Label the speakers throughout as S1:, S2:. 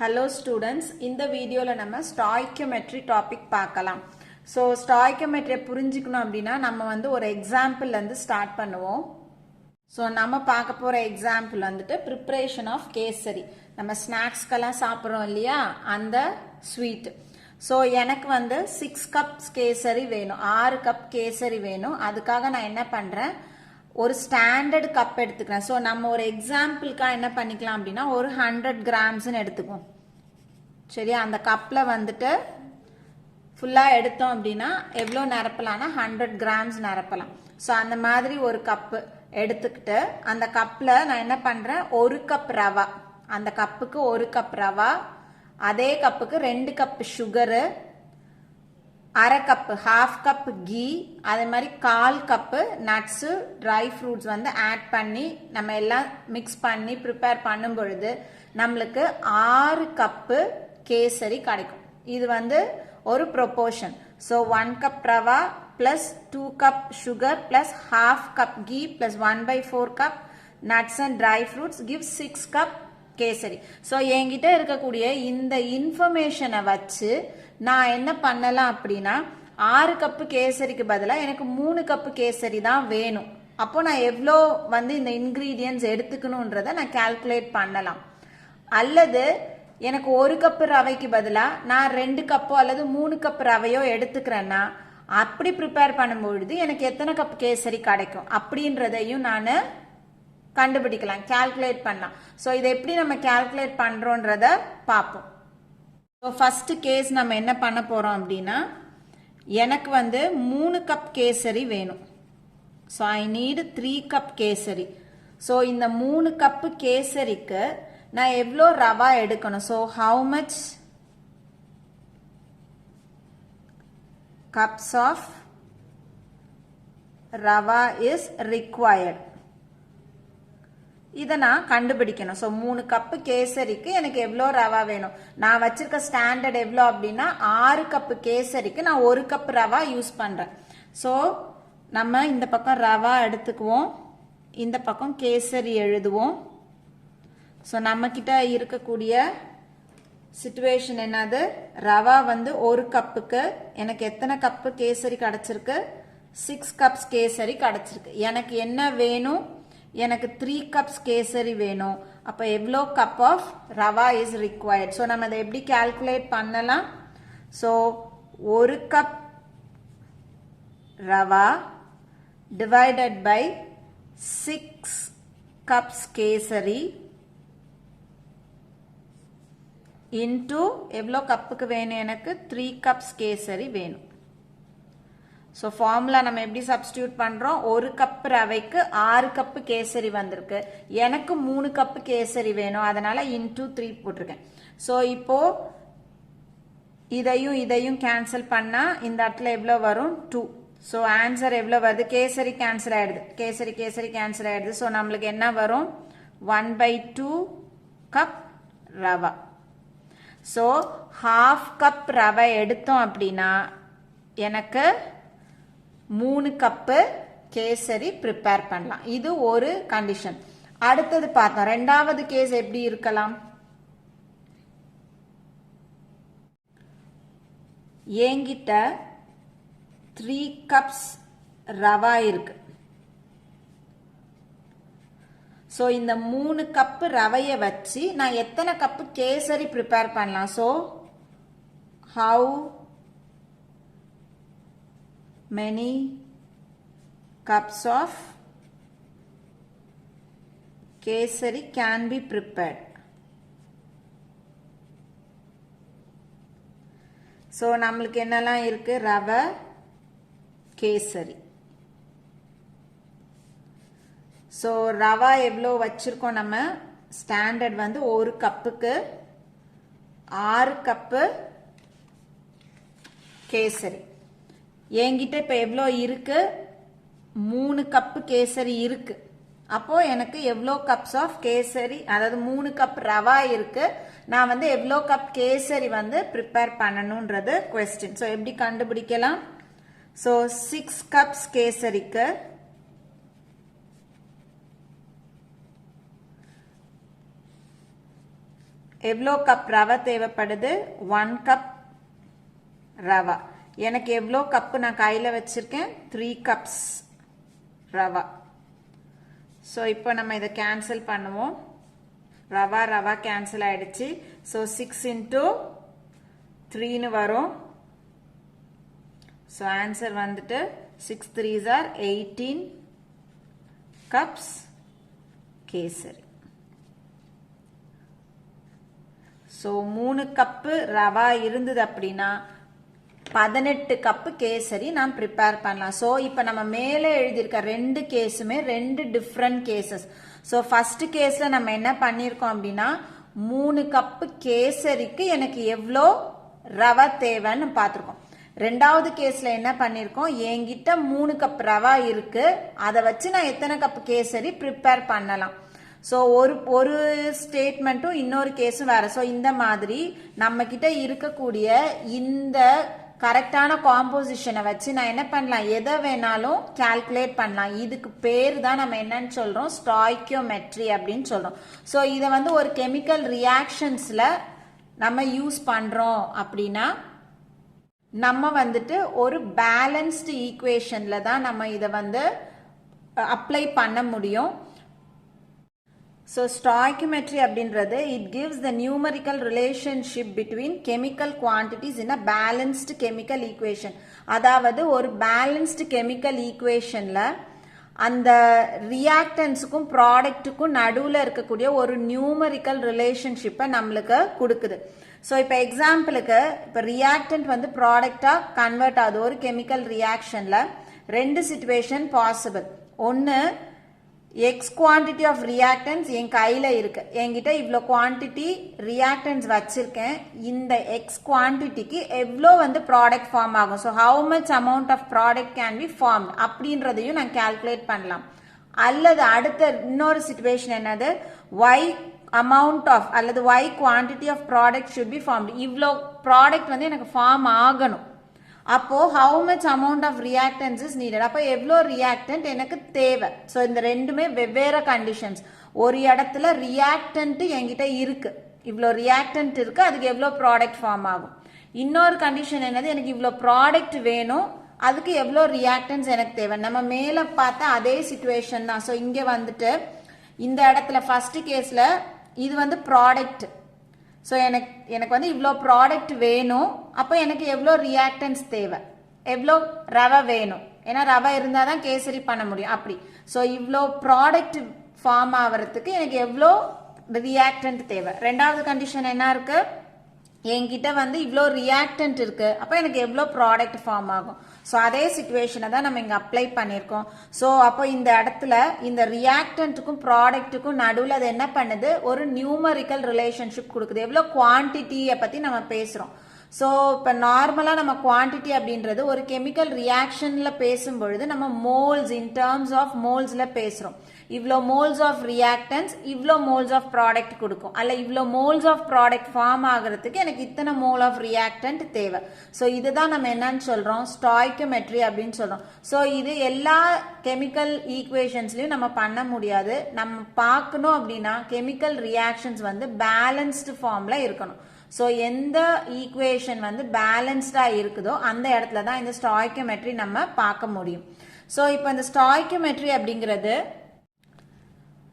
S1: Hello students, இந்த வீடியோல நம்ம stoichiometry topic பார்க்கலாம். So stoichiometry புரிஞ்சுக்கணும் அப்படின்னா நம்ம வந்து ஒரு எக்ஸாம்பிள்ல இருந்து ஸ்டார்ட் பண்ணுவோம். So நம்ம பார்க்க போற எக்ஸாம்பிள் வந்துட்டு preparation of கேசரி. நம்ம ஸ்நாக்ஸ்க்கெல்லாம் சாப்பிட்றோம் இல்லையா அந்த ஸ்வீட். ஸோ எனக்கு வந்து 6 கப்ஸ் கேசரி வேணும், 6 கப் கேசரி வேணும். அதுக்காக நான் என்ன பண்ணுறேன், ஒரு ஸ்டாண்டர்ட் கப் எடுத்துக்கிறேன். ஸோ நம்ம ஒரு எக்ஸாம்பிளுக்காக என்ன பண்ணிக்கலாம் அப்படின்னா ஒரு 100 கிராம்ஸ்ன்னு எடுத்துக்குவோம். சரியா, அந்த கப்பில் வந்துட்டு ஃபுல்லாக எடுத்தோம் அப்படின்னா எவ்வளோ நிரப்பலாம்னா 100 கிராம்ஸ் நிரப்பலாம். ஸோ அந்த மாதிரி ஒரு கப்பு எடுத்துக்கிட்டு அந்த கப்பில் நான் என்ன பண்ணுறேன், ஒரு கப் ரவா, அந்த கப்புக்கு ஒரு கப் ரவா, அதே கப்புக்கு 2 கப் சுகரு, அரை கப்பு ஹாஃப் கப் கீ, அதே மாதிரி 1/4 கப்பு நட்ஸு ட்ரை ஃப்ரூட்ஸ் வந்து ஆட் பண்ணி நம்ம எல்லாம் மிக்ஸ் பண்ணி ப்ரிப்பேர் பண்ணும் பொழுது நம்மளுக்கு 6 கப்பு கேசரி கிடைக்கும். இது வந்து ஒரு proportion. So 1 cup rava plus 2 cup sugar plus half cup ghee plus 1/4 cup nuts and dry fruits give 6 cup kesari. So என்கிட்ட இருக்கக்கூடிய இந்த இன்ஃபர்மேஷனை வச்சு நான் என்ன பண்ணலாம் அப்படின்னா 6 கப்பு கேசரிக்கு பதிலாக எனக்கு 3 கப்பு கேசரி தான் வேணும். அப்போ நான் எவ்வளோ வந்து இந்த இன்க்ரீடியன்ட்ஸ் எடுத்துக்கணுன்றதை நான் கால்குலேட் பண்ணலாம். அல்லது எனக்கு 1 கப்பு ரவைக்கு பதிலாக நான் 2 கப்போ அல்லது 3 கப் ரவையோ எடுத்துக்கிறேன்னா அப்படி ப்ரிப்பேர் பண்ணும்பொழுது எனக்கு எத்தனை கப் கேசரி கிடைக்கும் அப்படின்றதையும் நான் கண்டுபிடிக்கலாம், கால்குலேட் பண்ணலாம். ஸோ இதை எப்படி நம்ம கால்குலேட் பண்ணுறோன்றத பார்ப்போம். ஸோ ஃபர்ஸ்ட் கேஸ் நம்ம என்ன பண்ண போகிறோம் அப்படின்னா எனக்கு வந்து 3 கப் கேசரி வேணும். So I need 3 cup kesari. So இந்த 3 கப்பு கேசரிக்கு நான் எவ்வளோ ரவா எடுக்கணும். So how much cups of rava is required, இதை நான் கண்டுபிடிக்கணும். ஸோ 3 கப்பு கேசரிக்கு எனக்கு எவ்வளோ ரவா வேணும். நான் வச்சிருக்க ஸ்டாண்டர்ட் எவ்வளோ அப்படின்னா 6 கப்பு கேசரிக்கு நான் 1 கப் ரவா யூஸ் பண்ணுறேன். ஸோ நம்ம இந்த பக்கம் ரவா எடுத்துக்குவோம், இந்த பக்கம் கேசரி எழுதுவோம். ஸோ நம்மக்கிட்ட இருக்கக்கூடிய சிச்சுவேஷன் என்னது, ரவா வந்து 1 கப்புக்கு எனக்கு எத்தனை கப்பு கேசரி கிடச்சிருக்கு, 6 கப்ஸ் கேசரி கிடச்சிருக்கு. எனக்கு என்ன வேணும், எனக்கு 3 கப்ஸ் கேசரி வேணும். அப்போ எவ்வளோ cup of rava is required. So நம்ம அதை எப்படி கால்குலேட் பண்ணலாம். So 1 cup rava divided by 6 cups kesari into எவ்வளோ கப்புக்கு வேணும், எனக்கு 3 கப்ஸ் கேசரி வேணும். ஸோ ஃபார்முலா நம்ம எப்படி சப்ஸ்டியூட் பண்ணுறோம், 1 கப் ரவைக்கு 6 கப்பு கேசரி வந்திருக்கு, எனக்கு 3 கப்பு கேசரி வேணும், அதனால இன்டூ 3 போட்டிருக்கேன். ஸோ இப்போ இதையும் இதையும் கேன்சல் பண்ணால் இந்த இடத்துல எவ்வளோ வரும், 2. ஸோ ஆன்சர் எவ்வளோ வருது, கேசரி கேன்சல் ஆகிடுது, கேசரி கேசரி கேன்சல் ஆகிடுது. ஸோ நம்மளுக்கு என்ன வரும், 1/2 cup rava. So half cup ரவை எடுத்தோம் அப்படின்னா எனக்கு 3 கப்பு கேசரி ப்ரிப்பேர் பண்ணலாம். இது ஒரு கண்டிஷன். அடுத்தது பார்த்தோம், ரெண்டாவது கேஸ் எப்படி இருக்கலாம், என்கிட்ட 3 கப்ஸ் ரவா இருக்கு. ஸோ இந்த 3 கப்பு ரவையை வச்சு நான் எத்தனை கப்பு கேசரி ப்ரிப்பேர் பண்ணலாம். So how many cups of kesari can be prepared. So நம்மளுக்கு என்னெல்லாம் இருக்கு, ரவை, கேசரி. ஸோ ரவா எவ்வளோ வச்சிருக்கோம், நம்ம ஸ்டாண்டர்ட் வந்து 1 கப்புக்கு 6 கப்பு கேசரி. என்கிட்ட இப்போ எவ்வளோ இருக்கு, 3 கப்பு கேசரி இருக்கு. அப்போ எனக்கு எவ்வளோ கப்ஸ் ஆஃப் கேசரி, அதாவது 3 கப் ரவா இருக்கு, நான் வந்து எவ்வளோ கப் கேசரி வந்து ப்ரிப்பேர் பண்ணணுன்றது கொஸ்டின். ஸோ எப்படி கண்டுபிடிக்கலாம், ஸோ 6 கப்ஸ் கேசரிக்கு எவ்வளோ கப் ரவை தேவைப்படுது 1 கப் ரவை எனக்கு எவ்வளோ கப்பு நான் கையில் வச்சிருக்கேன் 3 கப்ஸ் ரவை ஸோ இப்போ நம்ம இதை கேன்சல் பண்ணுவோம் ரவா கேன்சல் ஆயிடுச்சு ஸோ 6 into 3 வரும் ஸோ ஆன்சர் வந்துட்டு 6 3s are 18 cups kesari so 3 cup rava இருந்தது அப்படின்னா 18 கப்பு கேசரி நாம் ப்ரிப்பேர் பண்ணலாம் ஸோ இப்போ நம்ம மேலே எழுதியிருக்க 2 கேஸுமே 2 டிஃப்ரெண்ட் கேசஸ் ஸோ ஃபர்ஸ்ட் கேஸில் நம்ம என்ன பண்ணியிருக்கோம் அப்படின்னா 3 கப்பு கேசரிக்கு எனக்கு எவ்வளோ ரவை தேவைன்னு பார்த்துருக்கோம் ரெண்டாவது கேஸ்ல என்ன பண்ணிருக்கோம் என்கிட்ட 3 கப் ரவா இருக்கு அதை வச்சு நான் எத்தனை கப் கேசரி ப்ரிப்பேர் பண்ணலாம் ஸோ ஒரு ஸ்டேட்மெண்ட்டும் இன்னொரு கேஸும் வேற ஸோ இந்த மாதிரி நம்ம கிட்ட இருக்கக்கூடிய இந்த கரெக்டான காம்போசிஷனை வச்சு நான் என்ன பண்ணலாம் எதை வேணாலும் கால்குலேட் பண்ணலாம் இதுக்கு பேர் தான் நம்ம என்னன்னு சொல்றோம் ஸ்டாய்க்கியோமெட்ரி அப்படின்னு சொல்றோம் ஸோ இதை வந்து ஒரு கெமிக்கல் ரியாக்ஷன்ஸ்ல நம்ம யூஸ் பண்றோம் அப்படின்னா நம்ம வந்துட்டு ஒரு பேலன்ஸ்டு ஈக்குவேஷன்ல தான் நம்ம இதை வந்து அப்ளை பண்ண முடியும் ஸோ ஸ்டாய்க்கியோமெட்ரி அப்படின்றது it gives the numerical relationship between chemical quantities in a balanced chemical equation அதாவது ஒரு பேலன்ஸ்டு கெமிக்கல் ஈக்குவேஷன்ல அந்த ரியாக்டன்ஸுக்கும் ப்ராடக்ட்டுக்கும் நடுவில் இருக்கக்கூடிய ஒரு நியூமரிக்கல் ரிலேஷன்ஷிப்பை நம்மளுக்கு கொடுக்குது ஸோ இப்போ எக்ஸாம்பிளுக்கு இப்போ ரியாக்டன்ட் வந்து ப்ராடக்டாக கன்வெர்ட் ஆகுது ஒரு கெமிக்கல் ரியாக்ஷனில் 2 சிச்சுவேஷன் பாசிபிள் ஒன்று எக்ஸ் குவான்டிட்டி ஆஃப் ரியாக்டன்ஸ் என் கையில் இருக்கு என்கிட்ட இவ்வளோ குவான்டிட்டி ரியாக்டன்ஸ் வச்சிருக்கேன் இந்த எக்ஸ் குவான்டிட்டிக்கு எவ்வளோ வந்து ப்ராடக்ட் ஃபார்ம் ஆகும் so how much amount of product can be form அப்படின்றதையும் நான் கால்குலேட் பண்ணலாம் அல்லது அடுத்த இன்னொரு சிச்சுவேஷன் என்னது ஒய் அமௌண்ட் ஆஃப் அல்லது Y quantity of product should be form இவ்வளோ ப்ராடக்ட் வந்து எனக்கு ஃபார்ம் ஆகணும் அப்போ how much amount of reactants is needed அப்போ எவ்வளோ ரியாக்டன்ட் எனக்கு தேவை ஸோ இந்த ரெண்டுமே வெவ்வேறு கண்டிஷன்ஸ் ஒரு இடத்துல ரியாக்டன்ட் என்கிட்ட இருக்கு இவ்வளோ ரியாக்டன்ட் இருக்கு அதுக்கு எவ்வளோ ப்ராடக்ட் ஃபார்ம் ஆகும் இன்னொரு கண்டிஷன் என்னது எனக்கு இவ்வளோ ப்ராடக்ட் வேணும் அதுக்கு எவ்வளோ ரியாக்டன்ஸ் எனக்கு தேவை நம்ம மேலே பார்த்தா அதே சிச்சுவேஷன் தான் ஸோ இங்கே வந்துட்டு இந்த இடத்துல ஃபர்ஸ்ட் கேஸ்ல இது வந்து ப்ராடக்ட் ஸோ எனக்கு வந்து இவ்வளோ ப்ராடக்ட் வேணும் அப்போ எனக்கு எவ்வளோ ரியாக்டன்ஸ் தேவை எவ்வளோ ரவை வேணும் ஏன்னா ரவை இருந்தால் தான் கேசரி பண்ண முடியும் அப்படி ஸோ இவ்வளோ ப்ராடக்ட் ஃபார்ம் ஆகிறதுக்கு எனக்கு எவ்வளோ ரியாக்டன்ட் தேவை ரெண்டாவது கண்டிஷன் என்ன இருக்கு என்கிட்ட வந்து இவ்வளோ ரியாக்டன்ட் இருக்கு அப்போ எனக்கு எவ்வளோ ப்ராடக்ட் ஃபார்ம் ஆகும் ஸோ அதே சிச்சுவேஷனை தான் நம்ம இங்கே அப்ளை பண்ணியிருக்கோம் ஸோ அப்போ இந்த இடத்துல இந்த ரியாக்டன்ட்டுக்கும் ப்ராடக்ட்டுக்கும் நடுவில் அது என்ன பண்ணுது ஒரு நியூமரிக்கல் ரிலேஷன்ஷிப் கொடுக்குது எவ்வளோ குவான்டிட்டியை பற்றி நம்ம பேசுகிறோம் ஸோ இப்போ நார்மலாக நம்ம குவான்டிட்டி அப்படின்றது ஒரு கெமிக்கல் ரியாக்ஷனில் பேசும்பொழுது நம்ம மோல்ஸ் இன் டேர்ம்ஸ் ஆஃப் மோல்ஸில் பேசுகிறோம் இவ்வளோ மோல்ஸ் ஆஃப் ரியாக்டன்ஸ் இவ்வளோ மோல்ஸ் ஆஃப் ப்ராடக்ட் கொடுக்கும் அல்ல இவ்வளோ மோல்ஸ் ஆஃப் ப்ராடக்ட் ஃபார்ம் ஆகிறதுக்கு எனக்கு இத்தனை மோல் ஆஃப் ரியாக்டன்ட் தேவை ஸோ இதுதான் நம்ம என்னன்னு சொல்கிறோம் ஸ்டாய்க்கியோமெட்ரி அப்படின்னு சொல்கிறோம் ஸோ இது எல்லா கெமிக்கல் ஈக்குவேஷன்ஸ்லையும் நம்ம பண்ண முடியாது நம்ம பார்க்கணும் அப்படின்னா கெமிக்கல் ரியாக்ஷன்ஸ் வந்து பேலன்ஸ்டு ஃபார்மில் இருக்கணும் ஸோ எந்த ஈக்குவேஷன் வந்து பேலன்ஸ்டாக இருக்குதோ அந்த இடத்துல தான் இந்த ஸ்டாய்க்கியோமெட்ரி நம்ம பார்க்க முடியும் ஸோ இப்போ இந்த ஸ்டாய்க்கியோமெட்ரி அப்படிங்கிறது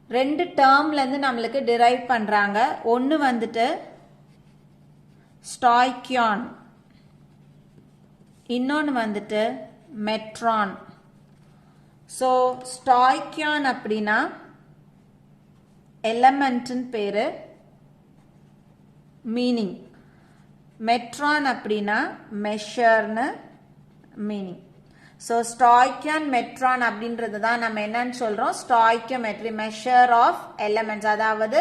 S1: 2 டேர்ம்லேருந்து நம்மளுக்கு டிரைவ் பண்ணுறாங்க ஒன்று வந்துட்டு ஸ்டாய்க்கியான் இன்னொன்று வந்துட்டு மெட்ரான் ஸோ ஸ்டாய்க்கியான் அப்படின்னா எலமெண்ட்னு பேரு மீனிங் மெட்ரான் அப்படின்னா மெஷர்னு மீனிங் ஸோ ஸ்டாய்க்கியான் மெட்ரான் அப்படின்றது தான் நம்ம என்னன்னு சொல்றோம் ஸ்டாய்க்கியோமெட்ரி மெஷர் ஆஃப் எலமெண்ட்ஸ் அதாவது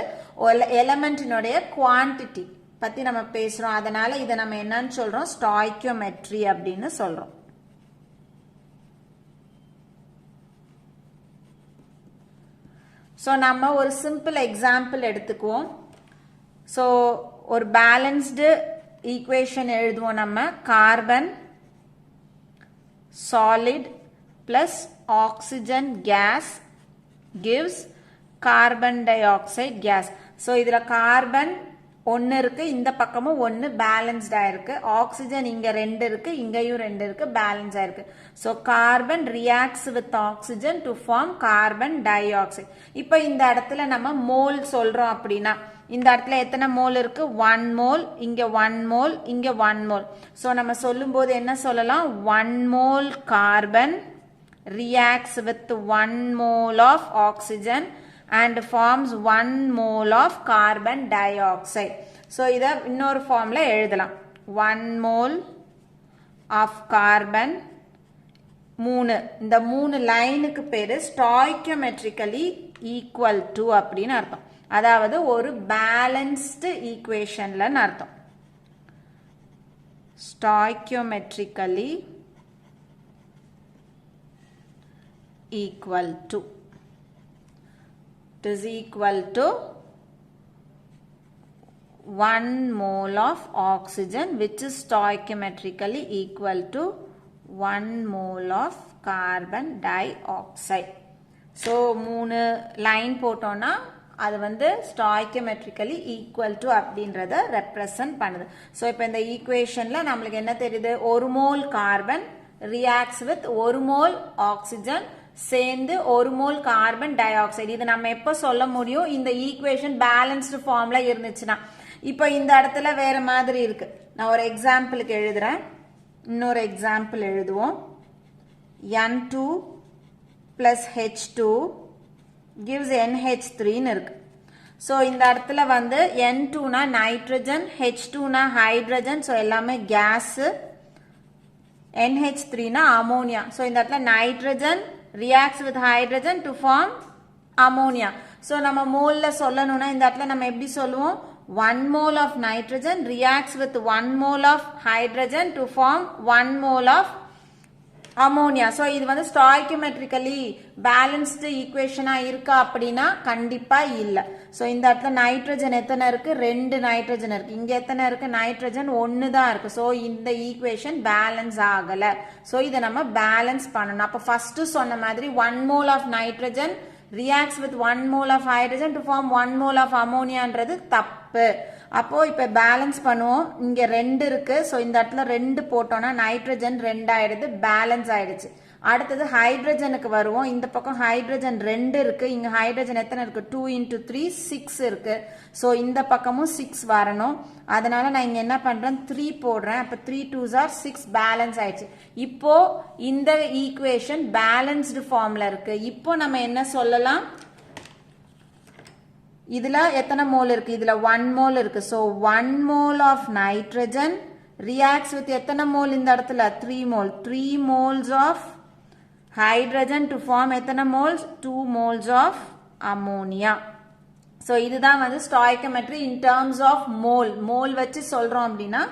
S1: எலமெண்ட்டினுடைய குவான்டிட்டி பத்தி நம்ம பேசுறோம் அதனால இதை நம்ம என்னன்னு சொல்றோம் ஸ்டாய்க்கியோமெட்ரி அப்படின்னு சொல்றோம் ஸோ நம்ம ஒரு சிம்பிள் எக்ஸாம்பிள் எடுத்துக்குவோம் ஸோ ஒரு பேலன்ஸ்டு ஈக்குவேஷன் எழுதுவோம் நம்ம carbon solid plus oxygen gas gives carbon dioxide gas. So, இதுல carbon ஒன்று இருக்கு, இந்த பக்கமும் ஒன்று பேலன்ஸ்டா இருக்கு. ஆக்சிஜன் இங்க 2 இருக்கு, இங்கேயும் 2 இருக்கு, பேலன்ஸா இருக்கு. So carbon reacts with oxygen to form carbon dioxide. இப்போ இந்த இடத்துல நம்ம மோல் சொல்றோம் அப்படின்னா இந்த இடத்துல எத்தனை மோல் இருக்கு? 1 மோல், இங்க 1 மோல், இங்க 1 மோல். ஸோ நம்ம சொல்லும் போது என்ன சொல்லலாம்? 1 mole carbon reacts with 1 mole of oxygen and forms 1 mole of carbon dioxide. So இத இன்னொரு ஃபார்ம்ல எழுதலாம். 1 mole of carbon 3. இந்த 3 லைனுக்கு பேரு stoichiometrically equal to அப்படின்னு அர்த்தம். அதாவது ஒரு பேலன்ஸ்டு ஈக்குவேஷன்ல அர்த்தம். stoichiometrically equal to. It is equal to 1 mole of oxygen which is stoichiometrically equal to 1 mole of carbon dioxide. So 3 line போட்டோம்னா அது வந்து stoichiometrically equal to அப்படின்றத ரெப்ரசன்ட் பண்ணுது. ஸோ இப்போ இந்த ஈக்குவேஷன்ல நம்மளுக்கு என்ன தெரியுது? 1 mole carbon reacts with 1 mole oxygen சேர்ந்து 1 மோல் கார்பன் டை ஆக்சைடு. இது நம்ம எப்போ சொல்ல முடியும்? இந்த ஈக்குவேஷன் பேலன்ஸ்டு ஃபார்ம்ல இருந்துச்சுன்னா. இப்போ இந்த இடத்துல வேற மாதிரி இருக்கு. நான் ஒரு எக்ஸாம்பிளுக்கு எழுதுறேன். இன்னொரு எக்ஸாம்பிள் எழுதுவோம். N2 plus H2 gives NH3 இருக்கு. ஸோ இந்த இடத்துல வந்து N2னா நைட்ரஜன், H2னா ஹைட்ரஜன், ஸோ எல்லாமே கேஸ். NH3னா அமோனியா. ஸோ இந்த இடத்துல nitrogen reacts with hydrogen to form ammonia. So நம்ம மோல்ல சொல்லணும்னா இந்த இடத்துல நம்ம எப்படி சொல்லுவோம்? 1 mole of nitrogen reacts with 1 mole of hydrogen to form 1 mole of ammonia. So இது வந்து stoichiometrically balanced equationஆ இருக்கா அப்படின்னா கண்டிப்பா இல்ல. So இந்த இடத்துல நைட்ரஜன் எத்தனை இருக்கு? 2 நைட்ரஜன் இருக்கு. இங்க எத்தனை இருக்கு? நைட்ரஜன் 1 தான் இருக்கு. So இந்த ஈக்குவேஷன் பேலன்ஸ் ஆகல. So இதை நம்ம பேலன்ஸ் பண்ணணும். அப்ப ஃபர்ஸ்ட் சொன்ன மாதிரி 1 mole of nitrogen reacts with 1 mole of hydrogen to form 1 mole of ammoniaன்றது தப்பு. அப்போ இப்ப பேலன்ஸ் பண்ணுவோம். இங்க 2 இருக்கு. சோ இந்த இடத்துல 2 போட்டோம்னா நைட்ரஜன் 2 ஆயிடுது, பேலன்ஸ் ஆயிடுச்சு. அடுத்தது ஹைட்ரஜனுக்கு வருவோம். இந்த பக்கம் ஹைட்ரஜன் 2 இருக்கு, இங்க ஹைட்ரஜன் எத்தனை இருக்கு? 2 into 3 6 இருக்கு. சோ இந்த பக்கமும் 6 வரணும். அதனால நான் இங்க என்ன பண்றேன்? 3 போடுறேன். அப்ப 3 2s are 6, பேலன்ஸ் ஆயிடுச்சு. இப்போ இந்த ஈக்குவேஷன் பேலன்ஸ்டு ஃபார்ம்ல இருக்கு. இப்போ நம்ம என்ன சொல்லலாம்? இதுல எத்தனை மோல் இருக்கு? இதுல 1 மோல் இருக்கு. So 1 mole of nitrogen reacts with எத்தனை மோல் இந்த இடத்துல? 3 mole. 3 moles of hydrogen to form எத்தனை moles? 2 moles of ammonia. So இதுதான் வந்து stoichiometry in terms of mole. Mole வச்சு சொல்றோம் அப்படின்னா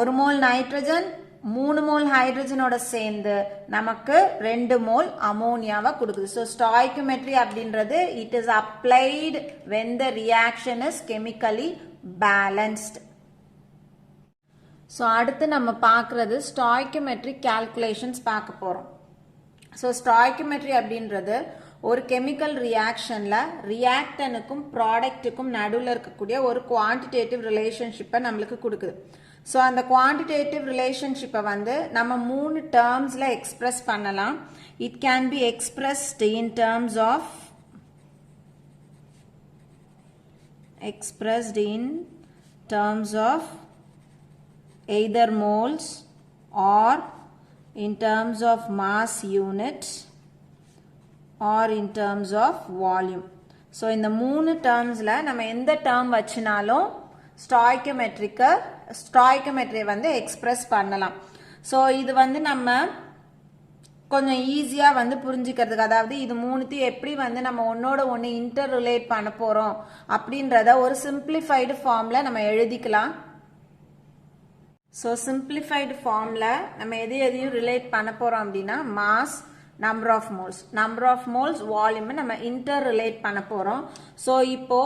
S1: 1 மோல் நைட்ரஜன் 3 மோல் ஹைட்ரஜனோட சேர்ந்து நமக்கு 2 மோல் அமோனியாவை கொடுக்குது. ஸோ ஸ்டாய்கியோமெட்ரி அப்படின்றது it is applied when the reaction is chemically balanced. So அடுத்து நம்ம பார்க்கறது ஸ்டாய்கியோமெட்ரிக் கால்குலேஷன்ஸ் பார்க்க போறோம். ஸோ ஸ்டாய்கியோமெட்ரி அப்படின்றது ஒரு கெமிக்கல் ரியாக்ஷன்ல ரியாக்டனுக்கும் ப்ராடக்ட்டுக்கும் நடுவில் இருக்கக்கூடிய ஒரு குவான்டிடேட்டிவ் ரிலேஷன்ஷிப்பை நம்மளுக்கு கொடுக்குது. ஸோ அந்த குவான்டிடேட்டிவ் ரிலேஷன்ஷிப்பை வந்து நம்ம 3 டேர்ம்ஸ்ல எக்ஸ்பிரஸ் பண்ணலாம். It can be expressed in terms of either moles or in terms of mass unit or in terms of volume. So இந்த 3 டேர்ம்ஸ்ல நம்ம எந்த டேர்ம் வச்சினாலும் ஸ்டாய்கியோமெட்ரி வந்து எக்ஸ்பிரஸ் பண்ணலாம். ஸோ இது வந்து நம்ம கொஞ்சம் ஈஸியா வந்து புரிஞ்சுக்கிறதுக்கு, அதாவது இது 3த்தையும் எப்படி வந்து நம்ம ஒன்னோட ஒன்று இன்டர் ரிலேட் பண்ண போறோம் அப்படின்றத ஒரு சிம்பிளிஃபைடு ஃபார்ம்ல நம்ம எழுதிக்கலாம். ஸோ சிம்பிளிஃபைடு ஃபார்ம்ல நம்ம எதையும் ரிலேட் பண்ண போறோம் அப்படின்னா mass, number of moles, volume நம்ம இன்டர் ரிலேட் பண்ண போறோம். ஸோ இப்போ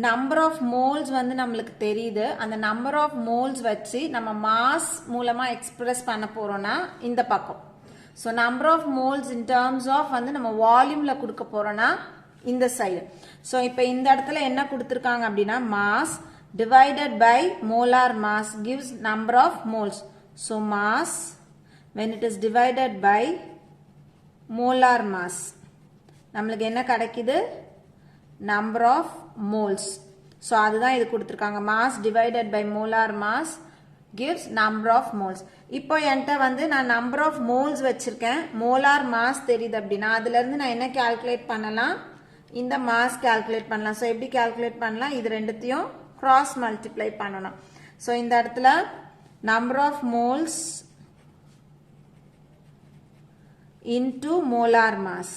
S1: நம்பர் ஆஃப் மோல்ஸ் வந்து நம்மளுக்கு தெரியுது. அந்த நம்பர் ஆஃப் மோல்ஸ் வச்சு நம்ம மாஸ் மூலமா எக்ஸ்பிரஸ் பண்ண போறோம்னா இந்த பக்கம். So number of moles in terms of வந்து நம்ம வால்யூம்ல கொடுக்க போறோம்னா இந்த சைடு. ஸோ இப்போ இந்த இடத்துல என்ன கொடுத்துருக்காங்க அப்படின்னா mass divided by molar mass gives number of moles. So mass when it is divided by molar mass நம்மளுக்கு என்ன கிடைக்குது number of moles. So அதுதான் இது கொடுத்திருக்காங்க mass divided by molar mass gives number of moles. இப்போ என்கிட்ட வந்து நான் number of moles வச்சிருக்கேன் molar mass தெரியுது அப்படின்னா அதுல இருந்து நான் என்ன calculate பண்ணலாம் இந்த mass calculate பண்ணலாம். So எப்படி calculate பண்ணலாம் இது ரெண்டுத்தையும் cross multiply பண்ணணும். So இந்த இடத்துல number of moles into molar mass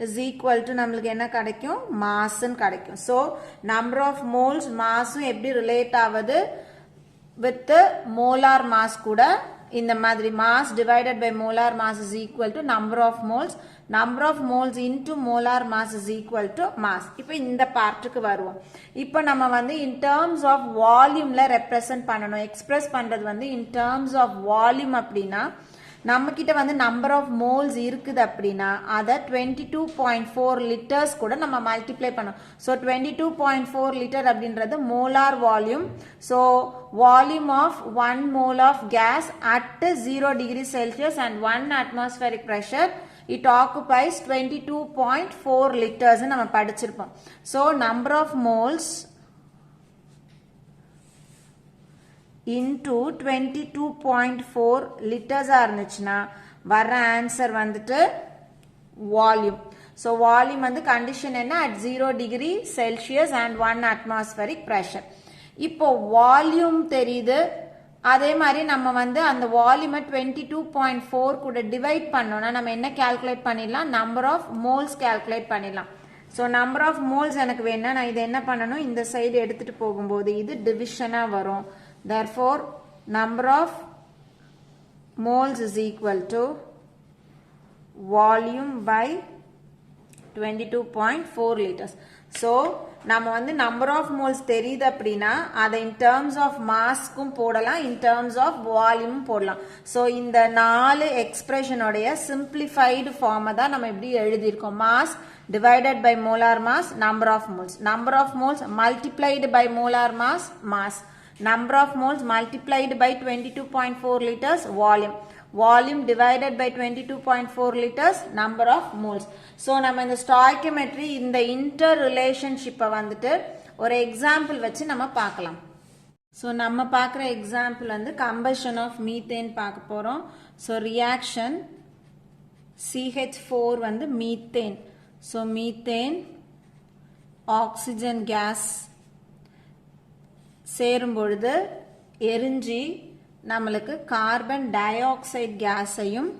S1: is equal to நம்மளுக்கு என்ன கிடைக்கும் mass கிடைக்கும். So number of moles mass எப்படி relate ஆவது with molar mass கூட இந்த மாதிரி mass divided by molar mass is equal to number of moles into molar mass is equal to mass. இப்போ இந்த பார்ட்டுக்கு வருவோம். இப்போ நம்ம வந்து in terms of volumeல represent பண்ணணும். express பண்றது வந்து in terms of volume அப்படின்னா நம்ம கிட்ட வந்து number of moles இருக்குது அப்படின்னா அதை 22.4 liters கூட நம்ம multiply பண்ணோம். So 22.4 liter அப்படின்றது molar volume. So volume of 1 mole of gas at 0 degree Celsius and 1 atmospheric pressure it occupies 22.4 liters நம்ம படிச்சிருப்போம். So number of moles into 22.4 liters இருந்துச்சுன்னா வர ஆன்சர் வந்துட்டு வால்யூம். ஸோ வால்யூம் வந்து கண்டிஷன் என்ன at 0 degree Celsius and 1 atmospheric pressure. இப்போ volume தெரியுது அதே மாதிரி நம்ம வந்து அந்த வால்யூமை 22.4 கூட டிவைட் பண்ணோம்னா நம்ம என்ன கால்குலேட் பண்ணிடலாம் நம்பர் ஆஃப் மோல்ஸ் கால்குலேட் பண்ணிடலாம். ஸோ நம்பர் ஆஃப் மோல்ஸ் எனக்கு வேணா நான் இதை என்ன பண்ணணும் இந்த சைடு எடுத்துட்டு போகும்போது இது டிவிஷனாக வரும். Therefore, number of moles is equal to volume by 22.4 liters. So, நம்ம வந்து number of moles தெரியுது அப்படின்னா அதை in terms of massக்கும் போடலாம் in terms of volume போடலாம். So, இந்த 4 expression உடைய simplified form தான் நம்ம இப்படி எழுதியிருக்கோம். Mass divided by molar mass, number of moles. Number of moles multiplied by molar mass, mass. Number of moles multiplied by 22.4 liters volume. Volume divided by 22.4 liters number of moles. So நம்ம இந்த stoichiometry இந்த interrelationship வந்துட்டு ஒரு example வச்சு நம்ம பார்க்கலாம். So நம்ம பார்க்குற example வந்து combustion of methane பார்க்க போறோம். So reaction CH4 வந்து methane. So methane oxygen gas சேரும் பொழுது எரிஞ்சி நம்மளுக்கு கார்பன் டை ஆக்சைடு கேஸையும்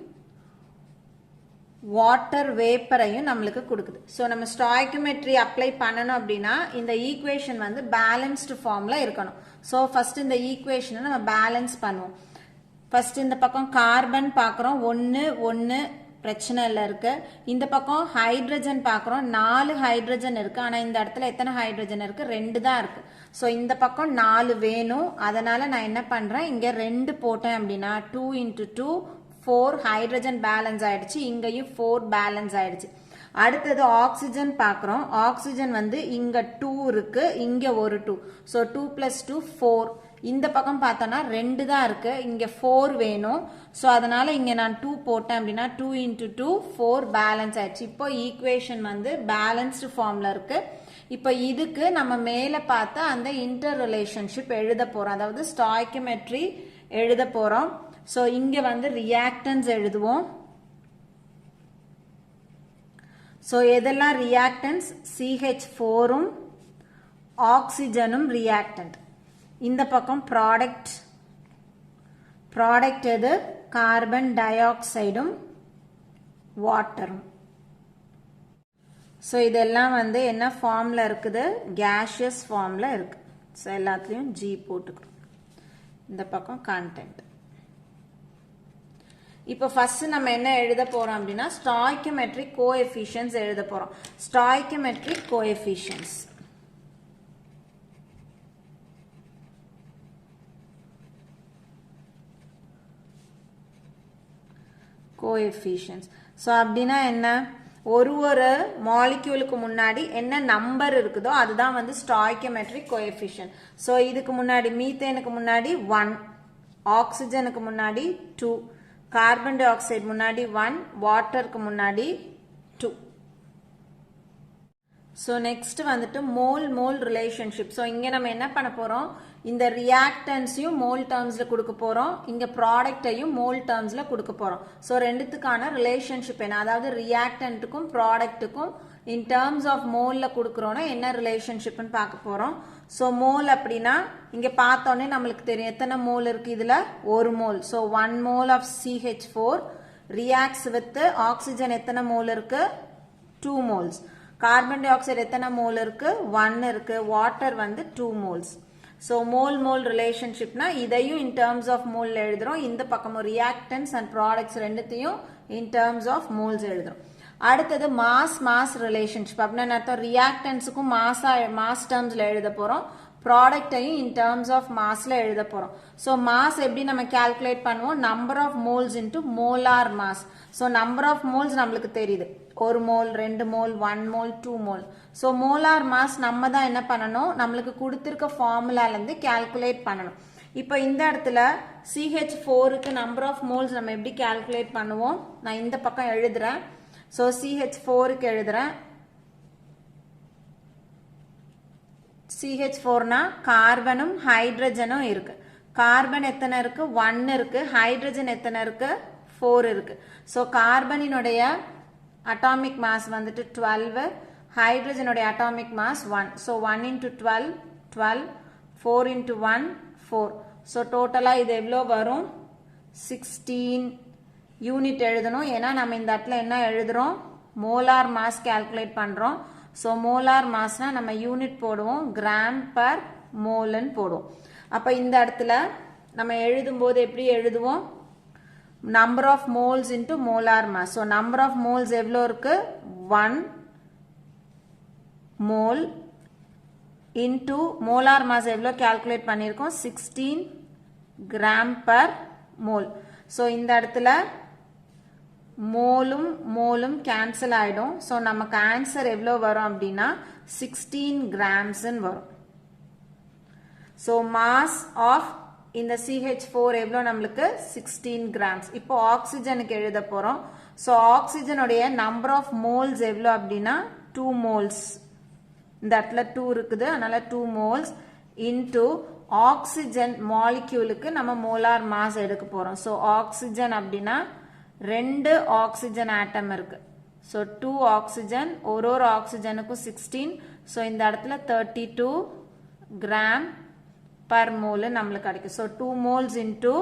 S1: வாட்டர் வேப்பரையும் நம்மளுக்கு கொடுக்குது. ஸோ நம்ம ஸ்டாய்கியோமெட்ரி அப்ளை பண்ணணும் அப்படின்னா இந்த ஈக்குவேஷன் வந்து பேலன்ஸ்டு ஃபார்ம்ல இருக்கணும். ஸோ ஃபர்ஸ்ட் இந்த ஈக்குவேஷனை நம்ம பேலன்ஸ் பண்ணுவோம். ஃபர்ஸ்ட் இந்த பக்கம் கார்பன் பார்க்குறோம் 1 1 பிரச்சனை இல்லை இருக்கு. இந்த பக்கம் ஹைட்ரஜன் பார்க்குறோம் 4 ஹைட்ரஜன் இருக்கு. ஆனால் இந்த இடத்துல எத்தனை ஹைட்ரஜன் இருக்கு 2 தான் இருக்கு. ஸோ இந்த பக்கம் 4 வேணும். அதனால நான் என்ன பண்றேன் இங்க 2 போட்டேன் அப்படின்னா 2 into 2 4 ஹைட்ரஜன் பேலன்ஸ் ஆயிடுச்சு. இங்கேயும் 4 பேலன்ஸ் ஆயிடுச்சு. அடுத்தது ஆக்சிஜன் பார்க்குறோம். ஆக்சிஜன் வந்து இங்க 2 இருக்கு இங்க ஒரு 2. ஸோ 2 + 2 4. இந்த பக்கம் பார்த்தோன்னா 2 தான் இருக்கு இங்க 4 வேணும். ஸோ அதனால இங்க நான் 2 போட்டேன் அப்படின்னா 2 into 2 4 பேலன்ஸ் ஆயிடுச்சு. இப்போ ஈக்குவேஷன் வந்து பேலன்ஸ்டு ஃபார்ம்ல இருக்கு. இப்போ இதுக்கு நம்ம மேல பார்த்த அந்த இன்டர் ரிலேஷன்ஷிப் எழுத போறோம். அதாவது ஸ்டாய்கியோமெட்ரி எழுத போறோம். ஸோ இங்க வந்து ரியாக்டன்ஸ் எழுதுவோம். ஸோ எதெல்லாம் ரியாக்டன்ஸ் CH4ம் ஆக்சிஜனும் ரியாக்டன்ட். இந்த பக்கம் ப்ராடக்ட் எது கார்பன் டை ஆக்சைடும் வாட்டரும். ஸோ இதெல்லாம் வந்து என்ன ஃபார்ம்ல இருக்குது கேஷியஸ் ஃபார்ம்ல இருக்கு. ஸோ எல்லாத்துலேயும் G போட்டுக்கிறோம். இந்த பக்கம் கண்டென்ட். இப்போ ஃபர்ஸ்ட் நம்ம என்ன எழுத போறோம் அப்படின்னா ஸ்டாய்கியோமெட்ரிக் கோஎஃபிஷியன்ட்ஸ் எழுத போறோம். Stoichiometric coefficients coefficients. ஸோ அப்படின்னா என்ன ஒரு மாலிக்யூலுக்கு முன்னாடி என்ன நம்பர் இருக்குதோ அதுதான் வந்து ஸ்டாய்கியோமெட்ரிக் கோஎஃபிஷியன்ட். ஸோ இதுக்கு முன்னாடி மீத்தேனுக்கு முன்னாடி 1, ஆக்சிஜனுக்கு முன்னாடி 2, கார்பன் டை ஆக்சைடு முன்னாடி 1, வாட்டருக்கு முன்னாடி 2. ஸோ நெக்ஸ்ட் வந்துட்டு மோல் ரிலேஷன்ஷிப். ஸோ இங்கே நம்ம என்ன பண்ண போகிறோம், இந்த ரியாக்டன்ஸையும் மோல் டேர்ம்ஸில் கொடுக்க போகிறோம், இங்கே ப்ராடக்டையும் மோல் டேர்ம்ஸில் கொடுக்க போகிறோம். ஸோ ரெண்டுத்துக்கான ரிலேஷன்ஷிப் என்ன, அதாவது ரியாக்டன்ட்டுக்கும் ப்ராடக்ட்டுக்கும் இன் டேர்ம்ஸ் ஆஃப் மோலில் கொடுக்குறோன்னா என்ன ரிலேஷன்ஷிப்னு பார்க்க போகிறோம். ஸோ மோல் அப்படின்னா இங்கே பார்த்தோன்னே நம்மளுக்கு தெரியும் எத்தனை மோல் இருக்குது, இதில் 1 mole. So 1 mole of CH4 reacts with oxygen எத்தனை மோல் இருக்குது, 2 மோல்ஸ். கார்பன் டை ஆக்சைடு எத்தனை மோல் இருக்கு, 1 இருக்கு. வாட்டர் வந்து 2 மோல்ஸ். ஸோ மோல் ரிலேஷன்ஷிப்னா இதையும் இன் டேர்ம்ஸ் ஆஃப் மோல் எழுதுறோம், இந்த பக்கமும் ரியாக்டன்ஸ் அண்ட் ப்ராடக்ட்ஸ் ரெண்டுத்தையும் இன் டேர்ம்ஸ் ஆஃப் மோல்ஸ் எழுதுறோம். அடுத்தது மாஸ் ரிலேஷன்ஷிப் அப்படின்னா அர்த்தம், ரியாக்டன்ஸுக்கும் மாஸ் டேர்ம்ஸ்ல எழுத போறோம், ப்ராடக்டையும் இன் டேர்ம்ஸ் ஆஃப் மாஸ்ல எழுத போறோம். ஸோ மாஸ் எப்படி நம்ம கால்குலேட் பண்ணுவோம், number of moles into molar mass. So number of moles நம்மளுக்கு தெரியுது, 1 mole, 2 mole, 1 mole, 2 mole. So molar mass நம்ம தான் என்ன பண்ணணும், நம்மளுக்கு கொடுத்துருக்க ஃபார்முலாலேருந்து கால்குலேட் பண்ணணும். இப்போ இந்த இடத்துல CH4க்கு நம்பர் ஆஃப் மோல்ஸ் நம்ம எப்படி கால்குலேட் பண்ணுவோம், நான் இந்த பக்கம் எழுதுறேன். ஸோ CH4க்கு எழுதுறேன். CH4னா கார்பனும் ஹைட்ரஜனும் இருக்கு. கார்பன் எத்தனை இருக்கு, 1 இருக்கு. ஹைட்ரஜன் எத்தனை இருக்கு, 4 இருக்கு. ஸோ கார்பனினுடைய அட்டாமிக் மாஸ் வந்துட்டு 12, ஹைட்ரஜனுடைய atomic mass 1. So 1 into 12 12, 4 into 1 4. So டோட்டலா இது எவ்வளோ வரும், 16 யூனிட் எழுதணும். ஏன்னா நம்ம இந்த இடத்துல என்ன எழுதுறோம், மோலார் மாஸ் கால்குலேட் பண்றோம். ஸோ மோலார் மாஸ்னா நம்ம யூனிட் போடுவோம், கிராம் பர் மோல்னு போடுவோம். அப்போ இந்த இடத்துல நம்ம எழுதும்போது எப்படி எழுதுவோம், number of moles into molar mass. So number of moles எவ்வளோ இருக்கு, 1 மோல் இன்டு மோலார் மாஸ் எவ்வளோ கால்குலேட் பண்ணியிருக்கோம், 16 கிராம் பர் மோல். ஸோ இந்த இடத்துல மோலும் கேன்சல் ஆயிடும். ஸோ நமக்கு ஆன்சர் எவ்வளோ வரும் அப்படின்னா 16 கிராம்ஸ் வரும். ஸோ மாஸ் ஆஃப் இந்த CH4 எவ்வளோ நம்மளுக்கு 16 கிராம்ஸ். இப்போ ஆக்சிஜனுக்கு எழுத போறோம். ஸோ ஆக்சிஜனுடைய நம்பர் ஆஃப் மோல்ஸ் எவ்வளோ அப்படின்னா 2 மோல்ஸ். இந்த இடத்துல 2 இருக்குது, அதனால 2 மோல்ஸ் இன்டு ஆக்சிஜன் மாலிக்யூலுக்கு நம்ம மோலார் மாஸ் எடுக்க போறோம். ஸோ ஆக்சிஜன் அப்படின்னா 2 ஆக்சிஜன் ஆட்டம் இருக்கு. ஸோ 2 ஆக்சிஜன், ஒரு ஆக்சிஜனுக்கும் 16. ஸோ இந்த இடத்துல 32 கிராம் பர் மோல் நம்மளுக்கு கிடைக்கும். So 2 moles into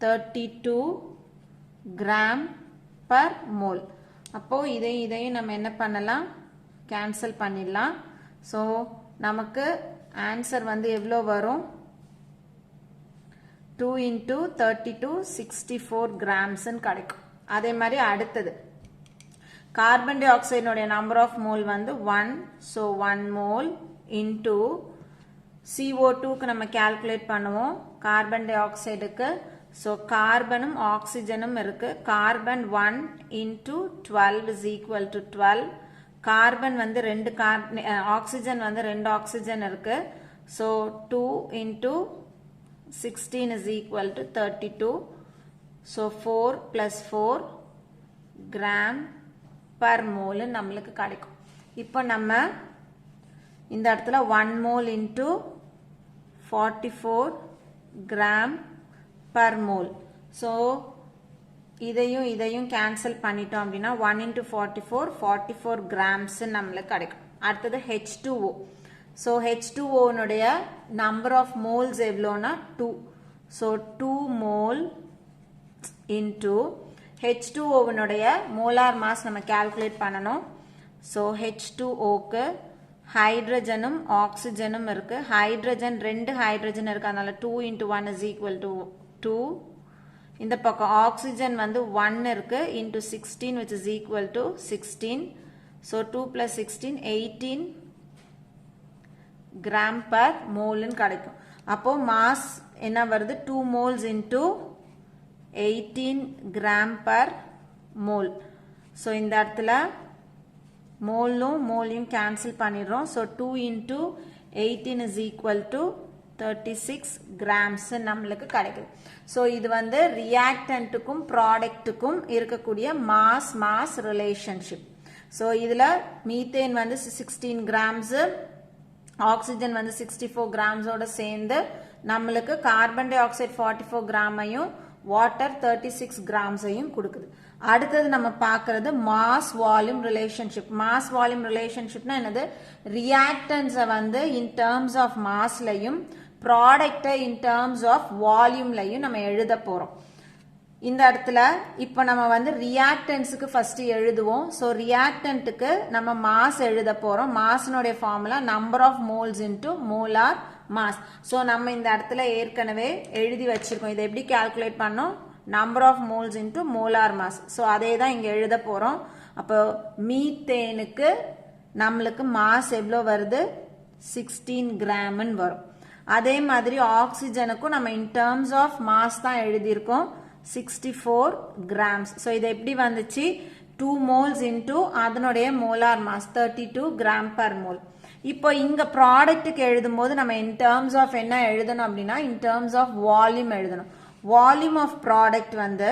S1: 32 gram per mole. அப்போ இதையும் நம்ம என்ன பண்ணலாம், கேன்சல் பண்ணிடலாம். ஸோ நமக்கு ஆன்சர் வந்து எவ்வளோ வரும், 2 into 32 64 கிராம்ஸ் கிடைக்கும். அதே மாதிரி அடுத்தது கார்பன் டை ஆக்சைடுடைய நம்பர் ஆஃப் மோல் வந்து 1. ஸோ 1 மோல் இன்டு CO2க்கு நம்ம கால்குலேட் பண்ணுவோம், கார்பன் டை ஆக்சைடுக்கு. ஸோ கார்பனும் ஆக்சிஜனும் இருக்கு. Carbon 1 into 12 is equal to 12. Carbon வந்து 2 ஆக்சிஜன் வந்து 2 ஆக்சிஜன் இருக்கு. So 2 into 16 is equal to 32. So 4 plus 4 gram per mole நம்மளுக்கு கிடைக்கும். இப்போ நம்ம இந்த இடத்துல 1 mole into 44 gram per mole. So இதையும் கேன்சல் பண்ணிட்டோம் அப்படின்னா 1 into 44 grams நம்மளுக்கு கிடைக்கும். அடுத்தது H2O. So H2O னுடைய number of moles எவ்வளோனா 2. So 2 mole into H2O னுடைய molar mass நம்ம calculate பண்ணணும். So H2Oக்கு ஹைட்ரஜனும் ஆக்சிஜனும் இருக்கு. ஹைட்ரஜன் 2 ஹைட்ரஜன் இருக்கு, அதனால 2 into 1 is equal to 2. இந்த பக்கம் ஆக்சிஜன் வந்து 1 இருக்கு into 16 which is equal to 16. So 2 plus 16 18 gram per மோல்னு கிடைக்கும். அப்போ மாஸ் என்ன வருது, 2 moles into 18 gram per mole. So இந்த இடத்துல மோலையும் கேன்சல் பண்ணிடுறோம். So 2 into 18 is equal to 36 grams நம்மளுக்கு கிடைக்குது. ஸோ இது வந்து ரியாக்டன்ட்டுக்கும் ப்ராடக்ட்டுக்கும் இருக்கக்கூடிய மாஸ் ரிலேஷன்ஷிப். ஸோ இதில் மீத்தேன் வந்து 16 grams, ஆக்சிஜன் வந்து 64 grams-ஓட சேர்ந்து நம்மளுக்கு கார்பன் டை ஆக்சைடு 44 grams-ஐயும் வாட்டர் 36 grams-ஐயும் கொடுக்குது. அடுத்தது நம்ம பார்க்கறது mass volume relationship. Mass volume ரிலேஷன்ஷிப்னா என்னது? ரியாக்டன்ஸை வந்து இன் டேர்ம்ஸ் ஆஃப் மாஸ்லையும் ப்ராடக்டை இன் டேர்ம்ஸ் ஆஃப் வால்யூம்லையும் நம்ம எழுத போறோம். இந்த இடத்துல இப்போ நம்ம வந்து ரியாக்டன்ஸுக்கு ஃபர்ஸ்ட் எழுதுவோம். ஸோ ரியாக்டன்ட்டுக்கு நம்ம மாஸ் எழுத போறோம். மாஸ்னுடைய formula number of moles into molar mass. So நம்ம இந்த இடத்துல ஏற்கனவே எழுதி வச்சிருக்கோம். இதை எப்படி கால்குலேட் பண்ணோம்? Number of moles into molar mass. So அதே தான் இங்கே எழுத போறோம். அப்போ மீத்தேனுக்கு நம்மளுக்கு மாஸ் எவ்வளோ வருது? 16 grams வரும். அதே மாதிரி ஆக்சிஜனுக்கும் நம்ம இன் டேர்ம்ஸ் ஆஃப் மாஸ் தான் எழுதியிருக்கோம், 64 grams. ஸோ இது எப்படி வந்துச்சு? 2 moles into அதனுடைய molar mass 32 gram per mole. இப்போ இங்க ப்ராடக்ட்டுக்கு எழுதும் போது நம்ம இன் டேர்ம்ஸ் ஆஃப் என்ன எழுதணும் அப்படின்னா இன் டேர்ம்ஸ் ஆஃப் வால்யூம் எழுதணும். வால்யூம் ஆஃப் ப்ராடக்ட் வந்து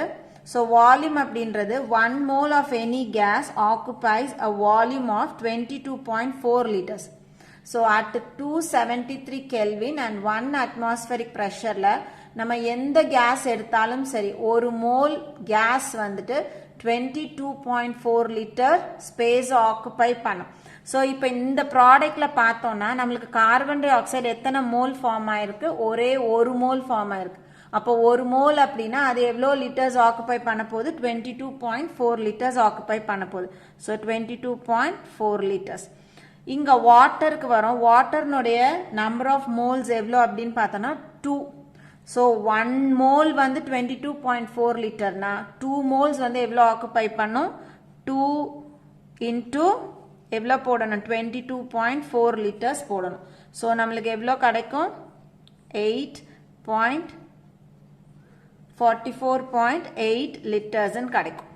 S1: ஸோ வால்யூம் அப்படின்றது 1 mole of any gas occupies a volume of 22.4 liters. So at 273 Kelvin and 1 atmospheric pressureல நம்ம எந்த கேஸ் எடுத்தாலும் சரி ஒரு மோல் கேஸ் வந்துட்டு 22.4 லிட்டர் ஸ்பேஸ் ஆக்குபை பண்ணும். ஸோ இப்போ இந்த ப்ராடக்ட்ல பார்த்தோம்னா நம்மளுக்கு கார்பன் டை ஆக்சைடு எத்தனை மோல் ஃபார்ம் ஆயிருக்கு? ஒரே ஒரு மோல் ஃபார்ம் ஆயிருக்கு. அப்போ ஒரு மோல் அப்படின்னா அது எவ்வளோ லிட்டர்ஸ் ஆக்குபை பண்ண போகுது? 22.4 லிட்டர்ஸ் ஆக்குபை பண்ண போகுது. So 22.4 litres. இங்க வாட்டருக்கு வரும். வாட்டர்னுடைய நம்பர் ஆஃப் மோல்ஸ் எவ்வளோ அப்படின்னு பார்த்தோம்னா 2. ஸோ 1 மோல் வந்து 22.4 லிட்டர்னா 2 மோல்ஸ் வந்து எவ்வளோ ஆக்குபை பண்ணும்? 2 இன்டூ எவ்வளோ போடணும்? 22.4 லிட்டர்ஸ் போடணும். ஸோ நம்மளுக்கு எவ்வளோ கிடைக்கும்? 44.8 லிட்டர்ஸ்ன்னு கிடைக்கும்.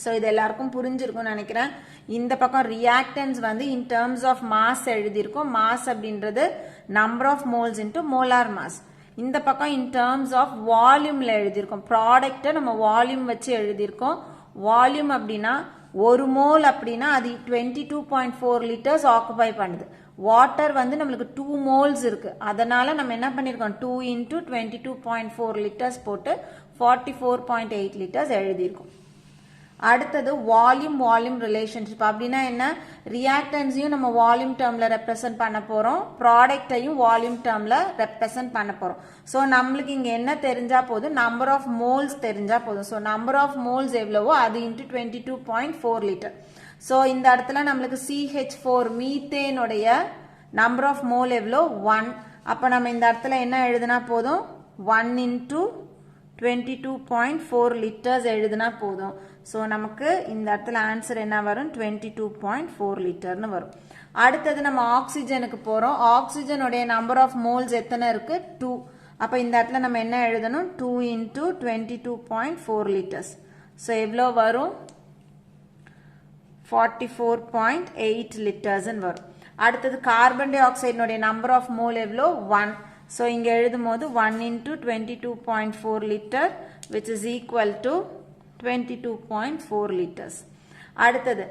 S1: ஸோ இது எல்லாருக்கும் புரிஞ்சிருக்கும்னு நினைக்கிறேன். இந்த பக்கம் ரியாக்டன்ஸ் வந்து இன் டேர்ம்ஸ் ஆஃப் மாஸ் எழுதியிருக்கோம். மாஸ் அப்படின்றது number of moles into molar mass. இந்த பக்கம் இன் டேர்ம்ஸ் ஆஃப் வால்யூம்ல எழுதியிருக்கோம். ப்ராடக்ட்டை நம்ம வால்யூம் வச்சு எழுதியிருக்கோம். வால்யூம் அப்படின்னா ஒரு மோல் அப்படின்னா அது 22.4 லிட்டர்ஸ் ஆக்குபை பண்ணுது. வாட்டர் வந்து நம்மளுக்கு 2 மோல்ஸ் இருக்கு. அதனால நம்ம என்ன பண்ணிருக்கோம்? 2 இன்டூ 22.4 லிட்டர்ஸ் போட்டு 44.8 லிட்டர்ஸ் எழுதியிருக்கோம். அடுத்தது வால்யூம் ரிலேஷன்ஷிப் அப்படின்னா என்ன? ரியாக்டன்ஸையும் நம்ம வால்யூம் டேர்ம்ல ரெப்ரசென்ட் பண்ண போறோம், ப்ராடக்டையும் வால்யூம் டேர்ம்ல ரெப்ரசென்ட் பண்ண போறோம். ஸோ நம்மளுக்கு இங்க என்ன தெரிஞ்சா போதும்? நம்பர் ஆஃப் மோல்ஸ் தெரிஞ்சா போதும். ஸோ நம்பர் ஆஃப் மோல்ஸ் எவ்வளவோ அது இன்டூ 22.4 லிட்டர். ஸோ இந்த இடத்துல நம்மளுக்கு CH4 மீத்தேனுடைய நம்பர் ஆஃப் மோல் எவ்வளோ? 1. அப்போ நம்ம இந்த இடத்துல என்ன எழுதுனா போதும்? 1 இன்டூ 22.4 லிட்டர்ஸ் எழுதுனா போதும். ஸோ நமக்கு இந்த இடத்துல ஆன்சர் என்ன வரும்? 22.4 லிட்டர்னு வரும். அடுத்தது நம்ம ஆக்சிஜனுக்கு போறோம். ஆக்சிஜனுடைய நம்பர் ஆஃப் மோல்ஸ் எத்தனை இருக்கு? 2. அப்போ இந்த இடத்துல நம்ம என்ன எழுதணும்? 2 இன்டூ 22.4 லிட்டர்ஸ். ஸோ எவ்வளோ வரும்? 44.8 லிட்டர்ஸ்ன்னு வரும். அடுத்தது கார்பன் டை ஆக்சைடினுடைய நம்பர் ஆஃப் மோல் எவ்வளோ? 1. ஸோ இங்க எழுதும் போது 1 into 22.4 litre which is equal to 22.4 liters. அடுத்தது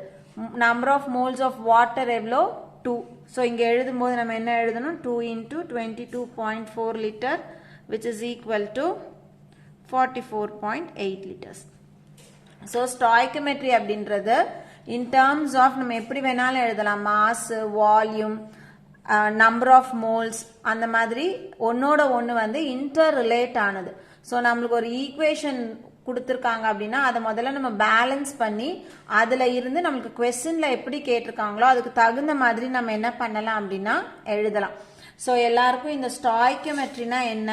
S1: number of moles of water எவ்வளோ? 2. ஸோ இங்க எழுதும் போது நம்ம என்ன எழுதணும்? 2 into 22.4 litre which is equal to 44.8 liters. So stoichiometry அப்படின்றது இன் டேர்ம்ஸ் ஆஃப் நம்ம எப்படி வேணாலும் எழுதலாம். Mass, volume, number of moles அந்த மாதிரி ஒன்னோட ஒன்று வந்து இன்டர் ரிலேட் ஆனது. ஸோ நம்மளுக்கு ஒரு ஈக்குவேஷன் கொடுத்துருக்காங்க அப்படின்னா அதை முதல்ல நம்ம பேலன்ஸ் பண்ணி அதில் இருந்து நம்மளுக்கு கொஸ்டின்ல எப்படி கேட்டிருக்காங்களோ அதுக்கு தகுந்த மாதிரி நம்ம என்ன பண்ணலாம் அப்படின்னா எழுதலாம். ஸோ எல்லாருக்கும் இந்த ஸ்டாய்கியோமெட்ரினா என்ன,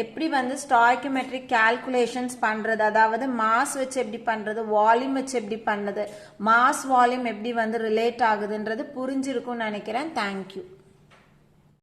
S1: எப்படி வந்து ஸ்டாய்கியோமெட்ரிக் கால்குலேஷன்ஸ் பண்ணுறது, அதாவது மாஸ் வச்சு எப்படி பண்ணுறது, வால்யூம் வச்சு எப்படி பண்ணுறது, மாஸ் வால்யூம் எப்படி வந்து ரிலேட் ஆகுதுன்றது புரிஞ்சிருக்கும்னு நினைக்கிறேன். தேங்க்யூ.